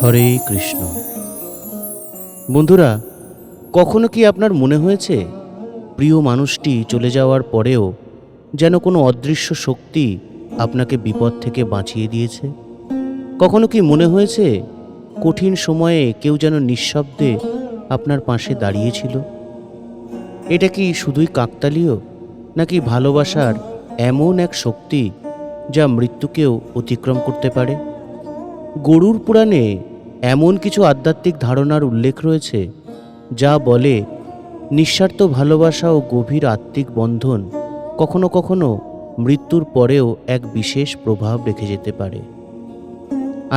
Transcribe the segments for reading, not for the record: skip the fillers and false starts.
হরে কৃষ্ণ। বন্ধুরা, কখনো কি আপনার মনে হয়েছে প্রিয় মানুষটি চলে যাওয়ার পরেও যেন কোনো অদৃশ্য শক্তি আপনাকে বিপদ থেকে বাঁচিয়ে দিয়েছে? কখনো কি মনে হয়েছে কঠিন সময়ে কেউ যেন নিঃশব্দে আপনার পাশে দাঁড়িয়েছিল? এটা কি শুধুই কাকতালীয়, নাকি ভালোবাসার এমন এক শক্তি যা মৃত্যুকেও অতিক্রম করতে পারে? গরুড় পুরাণে এমন কিছু আধ্যাত্মিক ধারণার উল্লেখ রয়েছে যা বলে নিঃস্বার্থ ভালোবাসা ও গভীর আত্মিক বন্ধন কখনো কখনো মৃত্যুর পরেও এক বিশেষ প্রভাব রেখে যেতে পারে।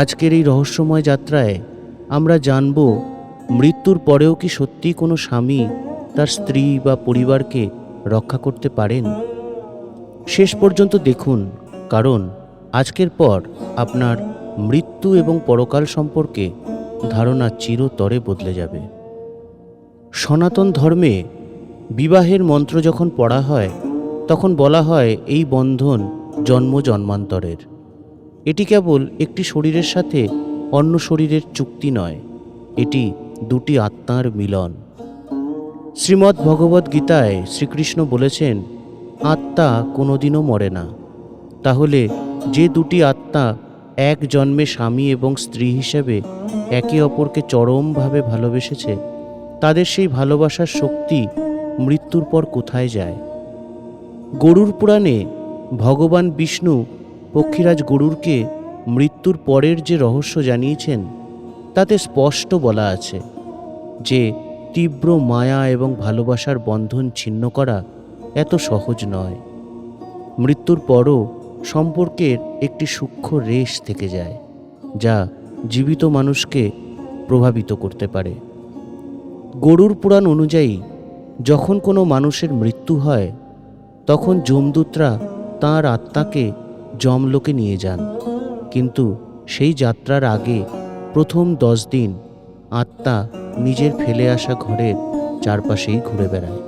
আজকের এই রহস্যময় যাত্রায় আমরা জানব, মৃত্যুর পরেও কি সত্যি কোনো স্বামী তার স্ত্রী বা পরিবারকে রক্ষা করতে পারেন? শেষ পর্যন্ত দেখুন, কারণ আজকের পর আপনার মৃত্যু এবং পরকাল সম্পর্কে ধারণা চিরতরে বদলে যাবে। সনাতন ধর্মে বিবাহের মন্ত্র যখন পড়া হয় তখন বলা হয় এই বন্ধন জন্ম জন্মান্তরের। এটি কেবল একটি শরীরের সাথে অন্য শরীরের চুক্তি নয়, এটি দুটি আত্মার মিলন। শ্রীমদ্ ভগবদ্ গীতায় শ্রীকৃষ্ণ বলেছেন, আত্মা কোনোদিনও মরে না। তাহলে যে দুটি আত্মা এক জন্মে স্বামী এবং স্ত্রী হিসেবে একে অপরকে চরমভাবে ভালোবেসেছে, তাদের সেই ভালোবাসার শক্তি মৃত্যুর পর কোথায় যায়? গরুড় পুরাণে ভগবান বিষ্ণু পক্ষীরাজ গরুড়কে মৃত্যুর পরের যে রহস্য জানিয়েছেন তাতে স্পষ্ট বলা আছে যে তীব্র মায়া এবং ভালোবাসার বন্ধন ছিন্ন করা এত সহজ নয়। মৃত্যুর পরও সম্পর্কের একটি সূক্ষ্ম রেশ থেকে যায় যা জীবিত মানুষকে প্রভাবিত করতে পারে। গরুড় পুরাণ অনুযায়ী যখন কোনো মানুষের মৃত্যু হয় তখন যমদূতরা তাঁর আত্মাকে যমলোকে নিয়ে যান, কিন্তু সেই যাত্রার আগে প্রথম 10 দিন আত্মা নিজের ফেলে আসা ঘরের চারপাশেই ঘুরে বেড়ায়।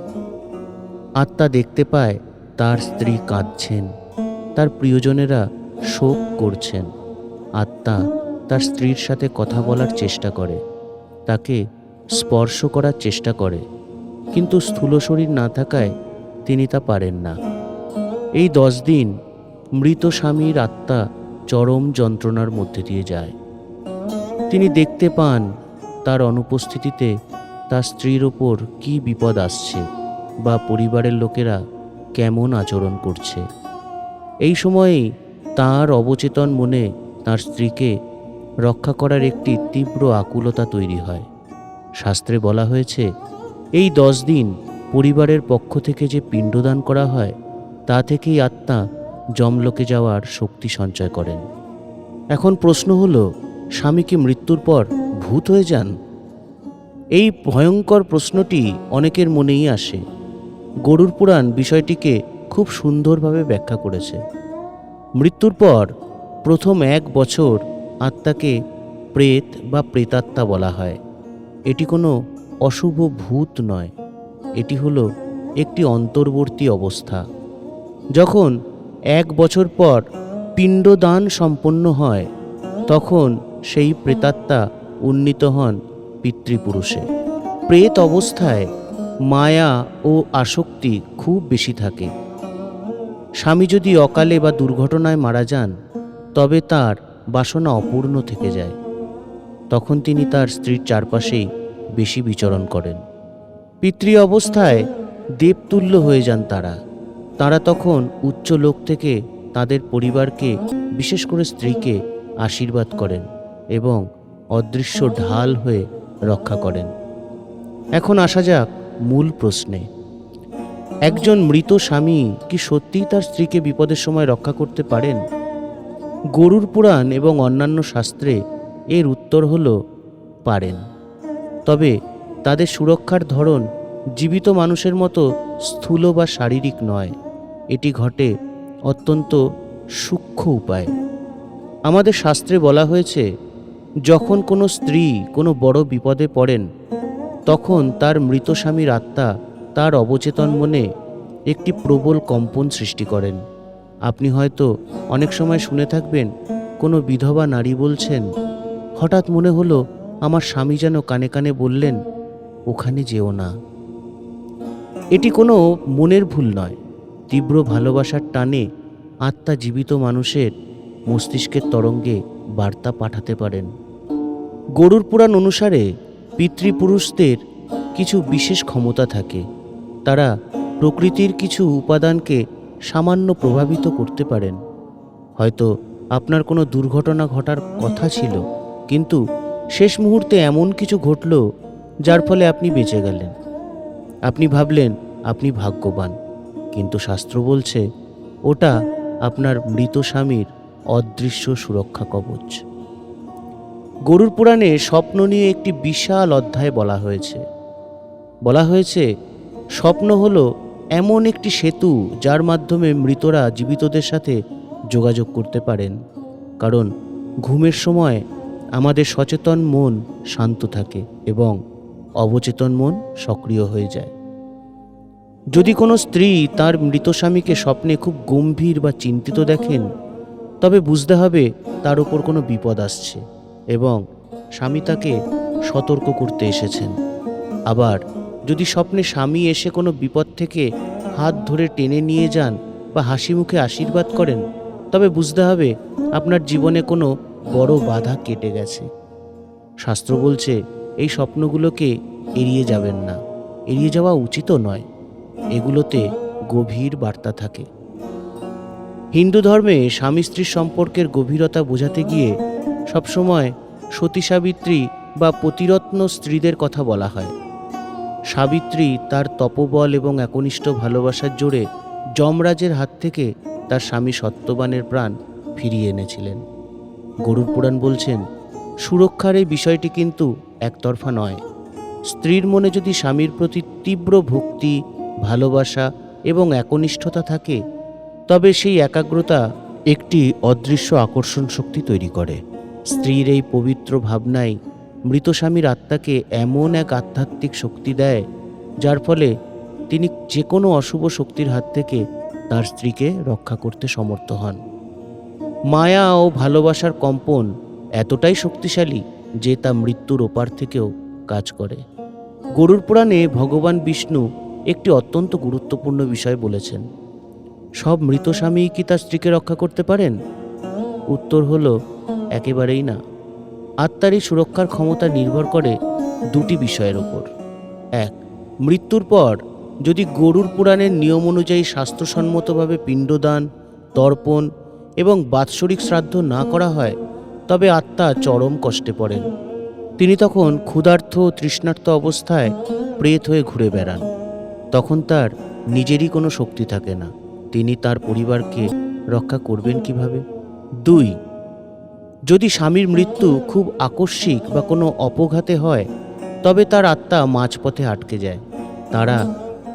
আত্মা দেখতে পায় তার স্ত্রী কাঁদছেন, তার প্রিয়জনেরা শোক করছেন। আত্মা তার স্ত্রীর সাথে কথা বলার চেষ্টা করে, তাকে স্পর্শ করার চেষ্টা করে, কিন্তু স্থূল শরীর না থাকায় তিনি তা পারেন না। এই 10 দিন মৃত স্বামীর আত্মা চরম যন্ত্রণার মধ্যে দিয়ে যায়। তিনি দেখতে পান তার অনুপস্থিতিতে তার স্ত্রীর ওপর কী বিপদ আসছে বা পরিবারের লোকেরা কেমন আচরণ করছে। এই সময়েই তাঁর অবচেতন মনে তার স্ত্রীকে রক্ষা করার একটি তীব্র আকুলতা তৈরি হয়। শাস্ত্রে বলা হয়েছে, এই 10 দিন পরিবারের পক্ষ থেকে যে পিণ্ডদান করা হয় তা থেকেই আত্মা যমলোকে যাওয়ার শক্তি সঞ্চয় করেন। এখন প্রশ্ন হলো, স্বামী কি মৃত্যুর পর ভূত হয়ে যান? এই ভয়ঙ্কর প্রশ্নটি অনেকের মনেই আসে। গরুড় পুরাণ বিষয়টিকে খুব সুন্দরভাবে ব্যাখ্যা করেছে। মৃত্যুর পর প্রথম 1 বছর আত্মাকে প্রেত বা প্রেতাত্মা বলা হয়। এটি কোনো অশুভ ভূত নয়, এটি হলো একটি অন্তর্বর্তী অবস্থা। যখন 1 বছর পর পিণ্ডদান সম্পন্ন হয় তখন সেই প্রেতাত্মা উন্নীত হন পিতৃপুরুষে। প্রেত অবস্থায় মায়া ও আসক্তি খুব বেশি থাকে। স্বামী যদি অকালে বা দুর্ঘটনায় মারা যান তবে তার বাসনা অপূর্ণ থেকে যায়। তখন তিনি তার স্ত্রীর চারপাশেই বেশি বিচরণ করেন। পিতৃ অবস্থায় দেবতুল্য হয়ে যান তারা তখন উচ্চ লোক থেকে তাদের পরিবারকে, বিশেষ করে স্ত্রীকে আশীর্বাদ করেন এবং অদৃশ্য ঢাল হয়ে রক্ষা করেন। এখন আসা যাক মূল প্রশ্নে, একজন মৃত স্বামী কি সত্যিই তার স্ত্রীকে বিপদের সময় রক্ষা করতে পারেন? গরুড় পুরাণ এবং অন্যান্য শাস্ত্রে এর উত্তর হল পারেন, তবে তাদের সুরক্ষার ধরন জীবিত মানুষের মতো স্থূল বা শারীরিক নয়। এটি ঘটে অত্যন্ত সূক্ষ্ম উপায়ে। আমাদের শাস্ত্রে বলা হয়েছে, যখন কোনো স্ত্রী কোনো বড় বিপদে পড়েন তখন তার মৃত স্বামীর আত্মা তার অবচেতন মনে একটি প্রবল কম্পন সৃষ্টি করেন। আপনি হয়তো অনেক সময় শুনে থাকবেন কোনো বিধবা নারী বলছেন, হঠাৎ মনে হলো আমার স্বামী যেন কানে কানে বললেন, ওখানে যেও না। এটি কোনো মনের ভুল নয়, তীব্র ভালোবাসার টানে আত্মা জীবিত মানুষের মস্তিষ্কের তরঙ্গে বার্তা পাঠাতে পারেন। গরুড় পুরাণ অনুসারে পিতৃপুরুষদের কিছু বিশেষ ক্ষমতা থাকে। তারা প্রকৃতির কিছু উপাদানকে সামান্য প্রভাবিত করতে পারেন। হয়তো আপনার কোনো দুর্ঘটনা ঘটার কথা ছিল, কিন্তু শেষ মুহূর্তে এমন কিছু ঘটল যার ফলে আপনি বেঁচে গেলেন। আপনি ভাবলেন আপনি ভাগ্যবান, কিন্তু শাস্ত্র বলছে ওটা আপনার মৃত স্বামীর অদৃশ্য সুরক্ষা কবচ। গরুড় পুরাণে স্বপ্ন নিয়ে একটি বিশাল অধ্যায় বলা হয়েছে স্বপ্ন হলো এমন একটি সেতু যার মাধ্যমে মৃতরা জীবিতদের সাথে যোগাযোগ করতে পারেন। কারণ ঘুমের সময় আমাদের সচেতন মন শান্ত থাকে এবং অবচেতন মন সক্রিয় হয়ে যায়। যদি কোনো স্ত্রী তার মৃত স্বামীকে স্বপ্নে খুব গম্ভীর বা চিন্তিত দেখেন, তবে বুঝতে হবে তার উপর কোনো বিপদ আসছে এবং স্বামী তাকে সতর্ক করতে এসেছেন। আবার যদি স্বপ্নে স্বামী এসে কোনো বিপদ থেকে হাত ধরে টেনে নিয়ে যান বা হাসি মুখে আশীর্বাদ করেন, তবে বুঝতে হবে আপনার জীবনে কোনো বড় বাধা কেটে গেছে। শাস্ত্র বলছে এই স্বপ্নগুলোকে এড়িয়ে যাবেন না, এড়িয়ে যাওয়া উচিতও নয়। এগুলোতে গভীর বার্তা থাকে। হিন্দু ধর্মে স্বামী স্ত্রীর সম্পর্কের গভীরতা বোঝাতে গিয়ে সবসময় সতী সাবিত্রী বা পতিরত্ন স্ত্রীদের কথা বলা হয়। সাবিত্রী তার তপবল এবং একনিষ্ঠ ভালোবাসার জোরে যমরাজের হাত থেকে তার স্বামী সত্যবানের প্রাণ ফিরিয়ে এনেছিলেন। গরুড় পুরাণ বলছেন সুরক্ষার এই বিষয়টি কিন্তু একতরফা নয়। স্ত্রীর মনে যদি স্বামীর প্রতি তীব্র ভক্তি, ভালোবাসা এবং একনিষ্ঠতা থাকে, তবে সেই একাগ্রতা একটি অদৃশ্য আকর্ষণ শক্তি তৈরি করে। স্ত্রীর এই পবিত্র ভাবনাই মৃত স্বামীর আত্মাকে এমন এক আধ্যাত্মিক শক্তি দেয় যার ফলে তিনি যে কোনো অশুভ শক্তির হাত থেকে তার স্ত্রীকে রক্ষা করতে সমর্থ হন। মায়া ও ভালোবাসার কম্পন এতটাই শক্তিশালী যে তা মৃত্যুর ওপার থেকেও কাজ করে। গরুড় পুরাণে ভগবান বিষ্ণু একটি অত্যন্ত গুরুত্বপূর্ণ বিষয় বলেছেন। সব মৃত স্বামী কি তার স্ত্রীকে রক্ষা করতে পারেন? উত্তর হলো একেবারেই না। আত্মার এই সুরক্ষার ক্ষমতা নির্ভর করে দুটি বিষয়ের ওপর। এক, মৃত্যুর পর যদি গরুড় পুরাণের নিয়ম অনুযায়ী শাস্ত্রসম্মতভাবে পিণ্ডদান, তর্পণ এবং বাৎসরিক শ্রাদ্ধ না করা হয়, তবে আত্মা চরম কষ্টে পড়েন। তিনি তখন ক্ষুধার্ত ও তৃষ্ণার্ত অবস্থায় প্রেত হয়ে ঘুরে বেড়ান। তখন তার নিজেরই কোনো শক্তি থাকে না। তিনি তার পরিবারকে রক্ষা করবেন কিভাবে? দুই, যদি স্বামীর মৃত্যু খুব আকস্মিক বা কোনো অপঘাতে হয়, তবে তার আত্মা মাঝপথে আটকে যায়। তারা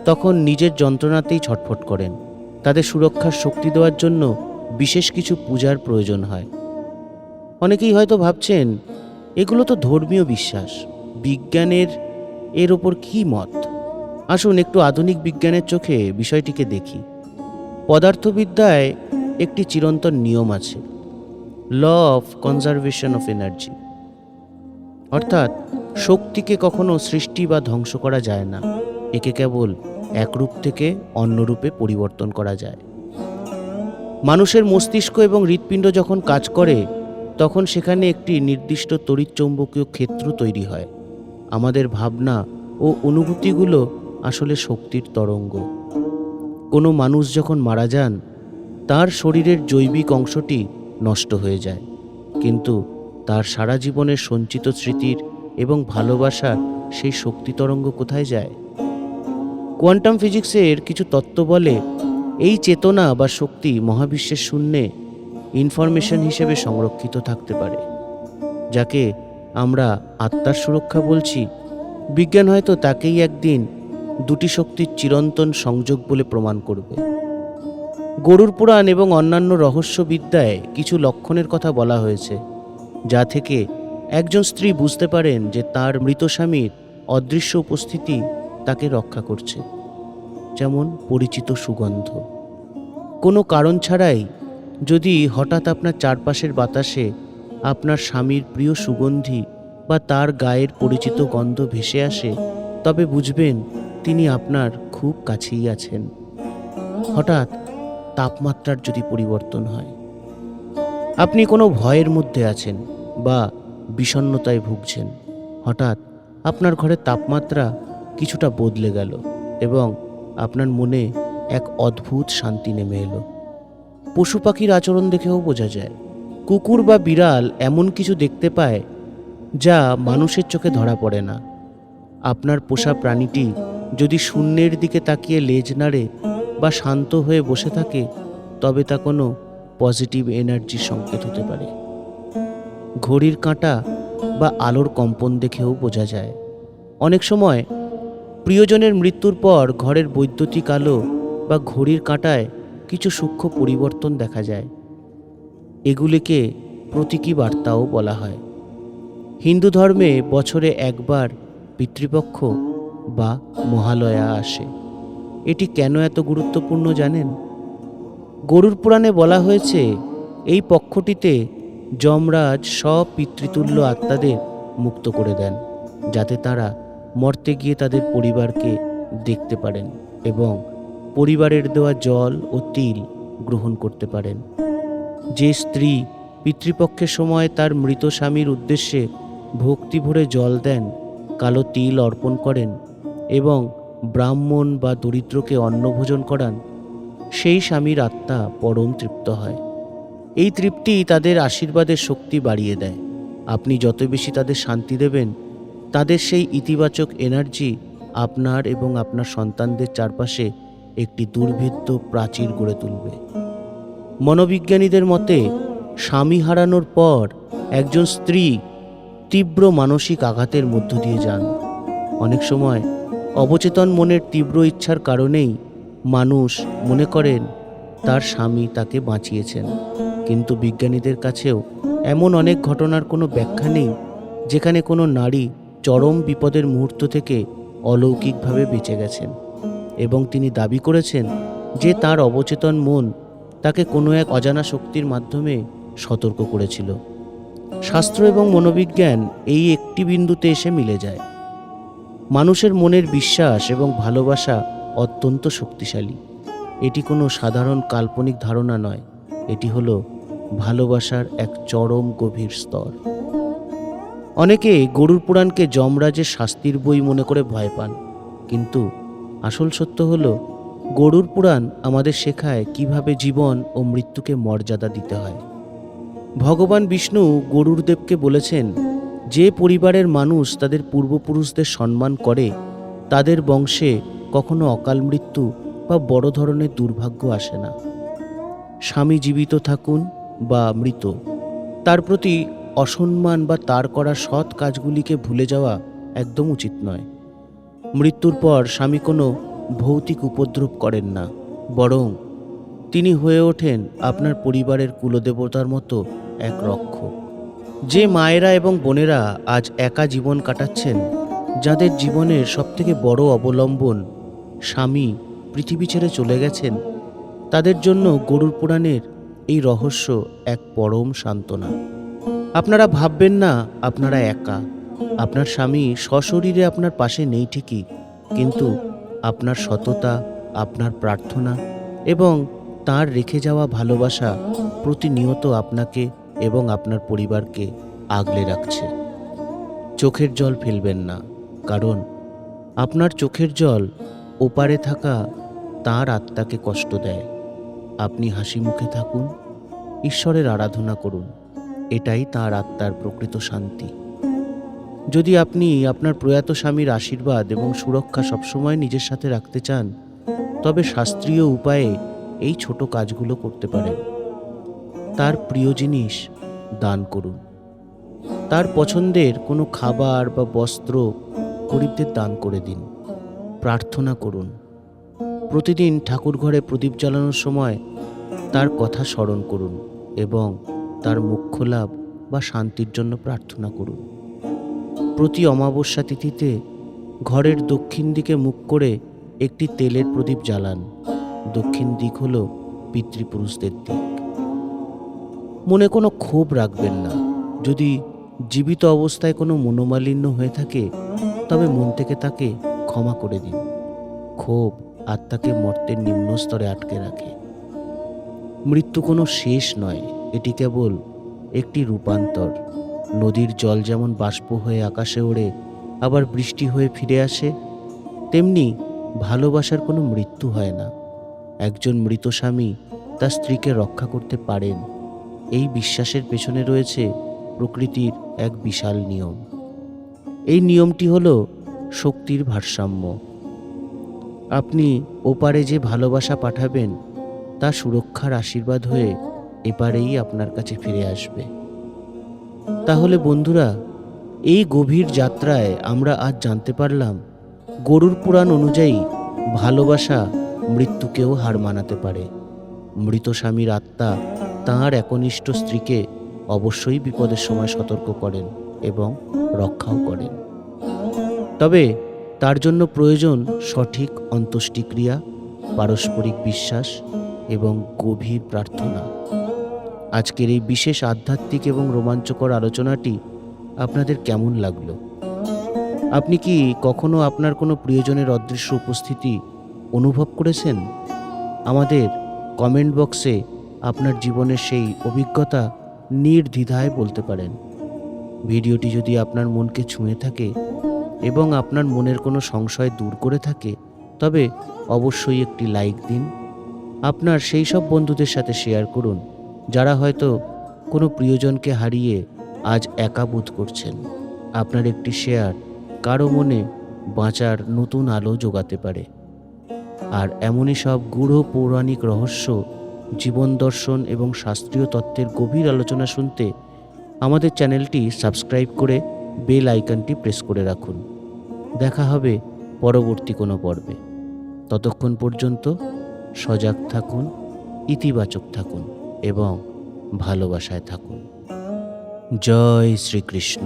তখন নিজের যন্ত্রণাতেই ছটফট করেন। তাদের সুরক্ষার শক্তি দেওয়ার জন্য বিশেষ কিছু পূজার প্রয়োজন হয়। অনেকেই হয়তো ভাবছেন এগুলো তো ধর্মীয় বিশ্বাস, বিজ্ঞানের এর ওপর কী মত? আসুন একটু আধুনিক বিজ্ঞানের চোখে বিষয়টিকে দেখি। পদার্থবিদ্যায় একটি চিরন্তন নিয়ম আছে, law of conservation of energy. অর্থাৎ শক্তিকে কখনো সৃষ্টি বা ধ্বংস করা যায় না, একে কেবল এক রূপ থেকে অন্য রূপে পরিবর্তন করা যায়। মানুষের মস্তিষ্ক এবং হৃৎপিণ্ড যখন কাজ করে, তখন সেখানে একটি নির্দিষ্ট তড়িৎচৌম্বকীয় ক্ষেত্র তৈরি হয়। আমাদের ভাবনা ও অনুভূতিগুলো আসলে শক্তির তরঙ্গ। কোনো মানুষ যখন মারা যান, তার শরীরের জৈবিক অংশটি নষ্ট হয়ে যায়, কিন্তু তার সারা জীবনের সঞ্চিত স্মৃতির এবং ভালোবাসার সেই শক্তি তরঙ্গ কোথায় যায়? কোয়ান্টাম ফিজিক্সের কিছু তত্ত্ব বলে এই চেতনা বা শক্তি মহাবিশ্বের শূন্যে ইনফরমেশন হিসেবে সংরক্ষিত থাকতে পারে, যাকে আমরা আত্মার সুরক্ষা বলছি। বিজ্ঞান হয়তো তাকেই একদিন দুটি শক্তির চিরন্তন সংযোগ বলে প্রমাণ করবে। গরুড় পুরাণ এবং অন্যান্য রহস্যবিদ্যায় কিছু লক্ষণের কথা বলা হয়েছে, যা থেকে একজন স্ত্রী বুঝতে পারেন যে তার মৃত স্বামীর অদৃশ্য উপস্থিতি তাকে রক্ষা করছে। যেমন পরিচিত সুগন্ধ। কোনো কারণ ছাড়াই যদি হঠাৎ আপনার চারপাশের বাতাসে আপনার স্বামীর প্রিয় সুগন্ধি বা তার গায়ের পরিচিত গন্ধ ভেসে আসে, তবে বুঝবেন তিনি আপনার খুব কাছেই আছেন। হঠাৎ তাপমাত্রার যদি পরিবর্তন হয়, আপনি কোনো ভয়ের মধ্যে আছেন বা বিষণ্ণতায় ভুগছেন, হঠাৎ আপনার ঘরের তাপমাত্রা কিছুটা বদলে গেল এবং আপনার মনে এক অদ্ভুত শান্তি নেমে এলো। পশু পাখির আচরণ দেখেও বোঝা যায়। কুকুর বা বিড়াল এমন কিছু দেখতে পায় যা মানুষের চোখে ধরা পড়ে না। আপনার পোষা প্রাণীটি যদি শূন্যের দিকে তাকিয়ে লেজ নাড়ে বা শান্ত হয়ে বসে থাকে, তবে তা কোনো পজিটিভ এনার্জির সংকেত হতে পারে। ঘড়ির কাঁটা বা আলোর কম্পন দেখেও বোঝা যায়। অনেক সময় প্রিয়জনের মৃত্যুর পর ঘরের বৈদ্যুতিক আলো বা ঘড়ির কাঁটায় কিছু সূক্ষ্ম পরিবর্তন দেখা যায়। এগুলিকে প্রতীকী বার্তাও বলা হয়। হিন্দু ধর্মে বছরে একবার পিতৃপক্ষ বা মহালয়া আসে। এটি কেন এত গুরুত্বপূর্ণ জানেন? গরুড় পুরাণে বলা হয়েছে, এই পক্ষটিতে যমরাজ সব পিতৃতুল্য আত্মাদের মুক্ত করে দেন, যাতে তারা মর্তে গিয়ে তাদের পরিবারকে দেখতে পারেন এবং পরিবারের দেওয়া জল ও তিল গ্রহণ করতে পারেন। যে স্ত্রী পিতৃপক্ষের সময় তার মৃত স্বামীর উদ্দেশ্যে ভক্তি ভরে জল দেন, কালো তিল অর্পণ করেন এবং ব্রাহ্মণ বা দরিদ্রকে অন্নভোজন করান, সেই স্বামীর আত্মা পরম তৃপ্ত হয়। এই তৃপ্তি তাদের আশীর্বাদের শক্তি বাড়িয়ে দেয়। আপনি যত বেশি তাদের শান্তি দেবেন, তাদের সেই ইতিবাচক এনার্জি আপনার এবং আপনার সন্তানদের চারপাশে একটি দুর্ভেদ্য প্রাচীর গড়ে তুলবে। মনোবিজ্ঞানীদের মতে, স্বামী হারানোর পর একজন স্ত্রী তীব্র মানসিক আঘাতের মধ্য দিয়ে যান। অনেক সময় অবচেতন মনের তীব্র ইচ্ছার কারণেই মানুষ মনে করেন তার স্বামী তাকে বাঁচিয়েছেন, কিন্তু বিজ্ঞানীদের কাছেও এমন অনেক ঘটনার কোনো ব্যাখ্যা নেই যেখানে কোনো নারী চরম বিপদের মুহূর্ত থেকে অলৌকিকভাবে বেঁচে গেছেন এবং তিনি দাবি করেছেন যে তার অবচেতন মন তাকে কোনো এক অজানা শক্তির মাধ্যমে সতর্ক করেছিল। শাস্ত্র এবং মনোবিজ্ঞান এই একটি বিন্দুতে এসে মিলে যায়। মানুষের মনের বিশ্বাস এবং ভালোবাসা অত্যন্ত শক্তিশালী। এটি কোনো সাধারণ কাল্পনিক ধারণা নয়, এটি হলো ভালোবাসার এক চরম গভীর স্তর। অনেকে গরুড় পুরাণকে যমরাজের শাস্তির বই মনে করে ভয় পান, কিন্তু আসল সত্য হলো গরুড় পুরাণ আমাদের শেখায় কিভাবে জীবন ও মৃত্যুকে মর্যাদা দিতে হয়। ভগবান বিষ্ণু গরুড়দেবকে বলেছেন, যে পরিবারের মানুষ তাদের পূর্বপুরুষদের সম্মান করে, তাদের বংশে কখনো অকাল মৃত্যু বা বড় ধরনের দুর্ভাগ্য আসে না। স্বামী জীবিত থাকুন বা মৃত, তার প্রতি অসম্মান বা তার করা সৎ কাজগুলিকে ভুলে যাওয়া একদম উচিত নয়। মৃত্যুর পর স্বামী কোনো ভৌতিক উপদ্রব করেন না, বরং তিনি হয়ে ওঠেন আপনার পরিবারের কুলদেবতার মতো এক রক্ষক। যে মায়েরা এবং বোনেরা আজ একা জীবন কাটাচ্ছেন, যাদের জীবনের সবথেকে বড় অবলম্বন স্বামী পৃথিবী ছেড়ে চলে গেছেন, তাদের জন্য গরুড় পুরাণের এই রহস্য এক পরম সান্ত্বনা। আপনারা ভাববেন না আপনারা একা। আপনার স্বামী সশরীরে আপনার পাশে নেই ঠিকই, কিন্তু আপনার সততা, আপনার প্রার্থনা এবং তার রেখে যাওয়া ভালোবাসা প্রতিনিয়ত আপনাকে এবং আপনার পরিবারকে আগলে রাখছে। চোখের জল ফেলবেন না, কারণ আপনার চোখের জল ওপারে থাকা তার আত্মাকে কষ্ট দেয়। আপনি হাসি মুখে থাকুন, ঈশ্বরের আরাধনা করুন, এটাই তার আত্মার প্রকৃত শান্তি। যদি আপনি আপনার প্রয়াত স্বামীর আশীর্বাদ এবং সুরক্ষা সবসময় নিজের সাথে রাখতে চান, তবে শাস্ত্রীয় উপায়ে এই ছোট কাজগুলো করতে পারেন। তার প্রিয় জিনিস দান করুন। তার পছন্দের কোনো খাবার বা বস্ত্র গরিবদের দান করে দিন। প্রার্থনা করুন। প্রতিদিন ঠাকুর ঘরে প্রদীপ জ্বালানোর সময় তার কথা স্মরণ করুন এবং তার মোক্ষ লাভ বা শান্তির জন্য প্রার্থনা করুন। প্রতি অমাবস্যা তিথিতে ঘরের দক্ষিণ দিকে মুখ করে একটি তেলের প্রদীপ জ্বালান। দক্ষিণ দিক হল পিতৃপুরুষদের দিক। মনে কোনো ক্ষোভ রাখবেন না, যদি জীবিত অবস্থায় কোনো মনোমালিন্য হয়ে থাকে, তবে মন থেকে তাকে ক্ষমা করে দিন। ক্ষোভ আত্মাকে মর্তের নিম্ন স্তরে আটকে রাখে। মৃত্যু কোনো শেষ নয়, এটি কেবল একটি রূপান্তর। নদীর জল যেমন বাষ্প হয়ে আকাশে ওড়ে আবার বৃষ্টি হয়ে ফিরে আসে, তেমনি ভালোবাসার কোনো মৃত্যু হয় না। একজন মৃত স্বামী তার স্ত্রীকে রক্ষা করতে পারেন, এই বিশ্বাসের পেছনে রয়েছে প্রকৃতির এক বিশাল নিয়ম। এই নিয়মটি হলো শক্তির ভারসাম্য। আপনি ওপারে যে ভালোবাসা পাঠাবেন তা সুরক্ষার আশীর্বাদ হয়ে এপারেই আপনার কাছে ফিরে আসবে। তাহলে বন্ধুরা, এই গভীর যাত্রায় আমরা আজ জানতে পারলাম গরুড় পুরাণ অনুযায়ী ভালোবাসা মৃত্যুকেও হার মানাতে পারে। মৃত স্বামীর আত্মা তাঁর একনিষ্ঠ স্ত্রীকে অবশ্যই বিপদের সময় সতর্ক করেন এবং রক্ষাও করেন। তবে তার জন্য প্রয়োজন সঠিক অন্ত্যেষ্টিক্রিয়া, পারস্পরিক বিশ্বাস এবং গভীর প্রার্থনা। আজকের এই বিশেষ আধ্যাত্মিক এবং রোমাঞ্চকর আলোচনাটি আপনাদের কেমন লাগলো? আপনি কি কখনো আপনার কোনো প্রিয়জনের অদৃশ্য উপস্থিতি অনুভব করেছেন? আমাদের কমেন্ট বক্সে আপনার জীবনের সেই অভিজ্ঞতা নির্দ্বিধায় বলতে পারেন। ভিডিওটি যদি আপনার মনকে ছুঁয়ে থাকে এবং আপনার মনের কোনো সংশয় দূর করে থাকে, তবে অবশ্যই একটি লাইক দিন। আপনার সেই সব বন্ধুদের সাথে শেয়ার করুন যারা হয়তো কোনো প্রিয়জনকে হারিয়ে আজ একা বোধ করছেন। আপনার একটি শেয়ার কারো মনে বাঁচার নতুন আলো জোগাতে পারে। আর এমনই সব গূঢ় পৌরাণিক রহস্য, জীবন দর্শন এবং শাস্ত্রীয় তত্ত্বের গভীর আলোচনা শুনতে আমাদের চ্যানেলটি সাবস্ক্রাইব করে বেল আইকনটি প্রেস করে রাখুন। দেখা হবে পরবর্তী কোনো পর্বে। ততক্ষণ পর্যন্ত সজাগ থাকুন, ইতিবাচক থাকুন এবং ভালোবাসায় থাকুন। জয় শ্রীকৃষ্ণ।